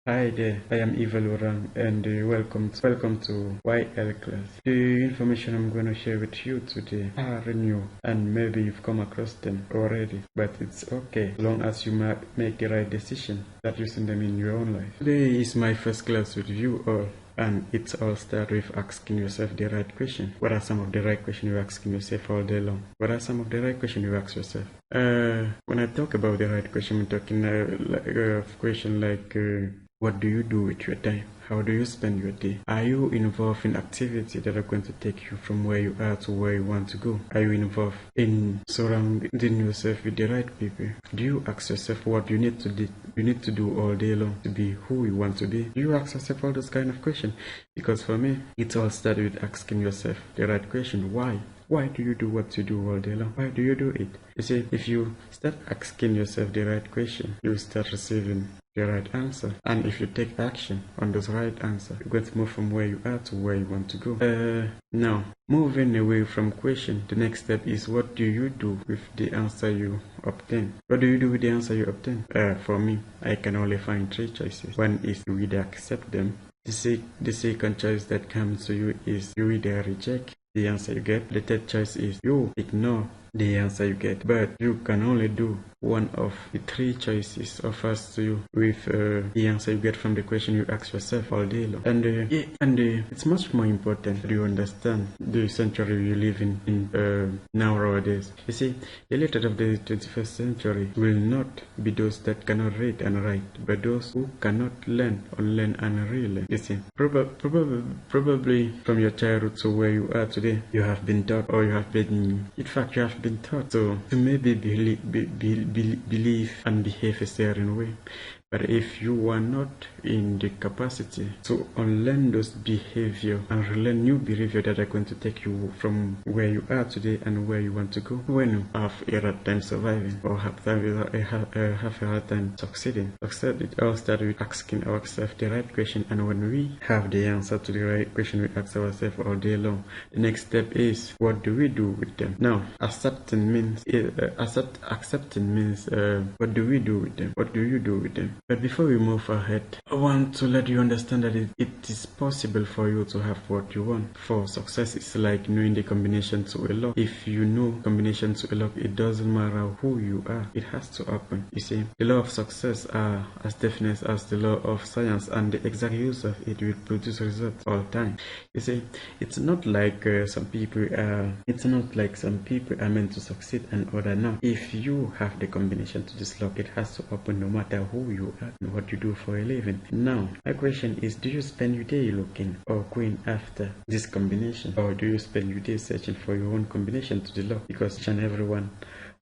Hi there, I am Ivalorang and welcome to YL class. The information I'm going to share with you today are new and maybe you've come across them already, but it's okay as long as you make the right decision that using them in your own life. Today is my first class with you all. And it all starts with asking yourself the right question. What are some of the right questions you're asking yourself all day long? What are some of the right questions you ask yourself? When I talk about the right question, I'm talking question like what do you do with your time? How do you spend your day? Are you involved in activities that are going to take you from where you are to where you want to go? Are you involved in surrounding yourself with the right people? Do you ask yourself what you need to do all day long to be who you want to be? Do you ask yourself all those kind of questions? Because for me, it all started with asking yourself the right question. Why? Why do you do what you do all day long? Why do you do it? You see, if you start asking yourself the right question, you start receiving the right answer. And if you take action on those right answers, you're going to move from where you are to where you want to go. Now, moving away from question, the next step is what do you do with the answer you obtain? What do you do with the answer you obtain? For me, I can only find three choices. One is you either accept them. The second choice that comes to you is you either reject the answer you get. The third choice is you ignore the answer you get, but you can only do one of the three choices offered to you with the answer you get from the question you ask yourself all day long. And it's much more important that you understand the century you live in nowadays. You see, the illiterate of the 21st century will not be those that cannot read and write, but those who cannot learn or learn and relearn. You see, probably from your childhood to where you are today, you have been taught, or you have been taught to maybe believe and behave a certain way. But if you are not in the capacity to unlearn those behavior and relearn new behavior that are going to take you from where you are today and where you want to go, when you have a hard time surviving or have a hard time succeeding, it all starts with asking ourselves the right question. And when we have the answer to the right question we ask ourselves all day long, the next step is what do we do with them? Now, accepting means what do we do with them? What do you do with them? But before we move ahead, I want to let you understand that it is possible for you to have what you want. For success, it's like knowing the combination to a lock. If you know combination to a lock, it doesn't matter who you are. It has to happen. You see, the law of success are as definite as the law of science, and the exact use of it will produce results all the time. You see, it's not like some people are meant to succeed and other not. If you have the combination to this lock, it has to open no matter who you are and what you do for a living. Now, my question is, do you spend your day looking or going after this combination, or do you spend your day searching for your own combination to the lock? Because each and every one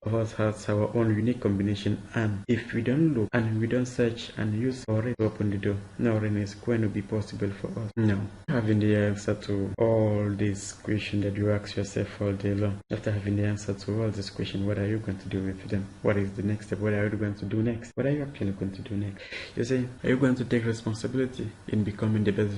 of us has our own unique combination, and if we don't look and we don't search and use for it to open the door, nothing is going to be possible for us. Now, having the answer to all these questions that you ask yourself all day long, after having the answer to all these questions, what are you going to do with them? What is the next step? What are you going to do next? What are you actually going to do next? You say, are you going to take responsibility in becoming the best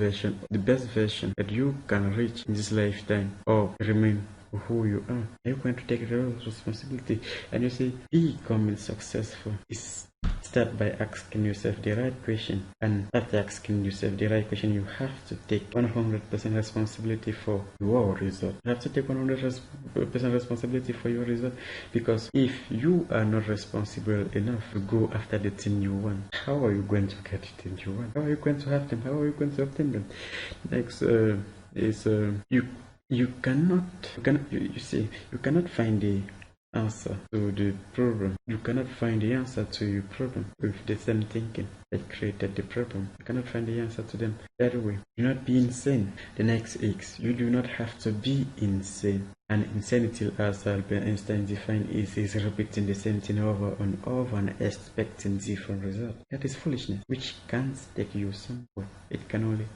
version that you can reach in this lifetime, or remain who you are? Are you going to take responsibility? And you say, becoming successful is start by asking yourself the right question, and after asking yourself the right question, you have to take 100% responsibility for your result. You have to take 100% responsibility for your result, because if you are not responsible enough to go after the thing you want, how are you going to get the thing you want? How are you going to have them? How are you going to obtain them? Next is you cannot find the answer to the problem. You cannot find the answer to your problem with the same thinking that created the problem. You cannot find the answer to them that way. Do not be insane. The next is, you do not have to be insane. And insanity, as Albert Einstein defined, is repeating the same thing over and over and expecting different results. That is foolishness, which can't take you somewhere. It can only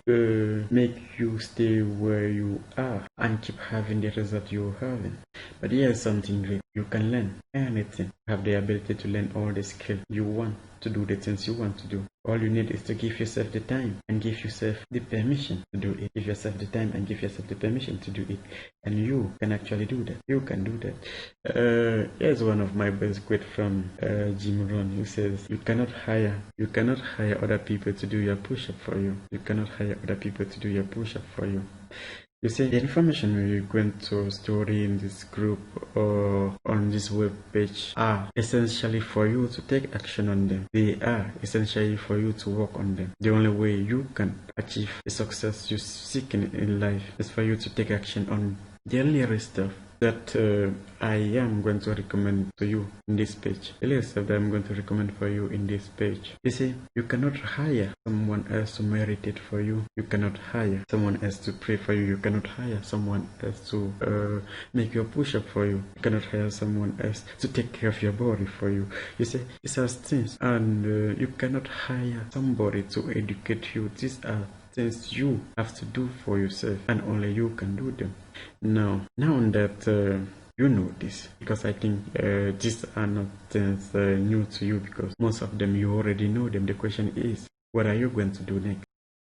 make you stay where you are and keep having the result you're having. But here's something great. You can learn anything. You have the ability to learn all the skill you want to do the things you want to do. All you need is to give yourself the time and give yourself the permission to do it. Give yourself the time and give yourself the permission to do it. And you can actually do that. You can do that. Here's one of my best quotes from Jim Rohn, who says, you cannot hire other people to do your push-up for you. You cannot hire other people to do your push-up for you. You see, the information we're going to store in this group or on this web page are essentially for you to take action on them. They are essentially for you to work on them. The only way you can achieve the success you seek in life is for you to take action on the little stuff that I am going to recommend to you in this page. The little stuff that I'm going to recommend for you in this page. You see, you cannot hire someone else to meditate for you. You cannot hire someone else to pray for you. You cannot hire someone else to make your push-up for you. You cannot hire someone else to take care of your body for you. You see, these are things, and you cannot hire somebody to educate you. These are things you have to do for yourself, and only you can do them. Now that you know this, because I think these are not things new to you, because most of them you already know them. The question is, what are you going to do next?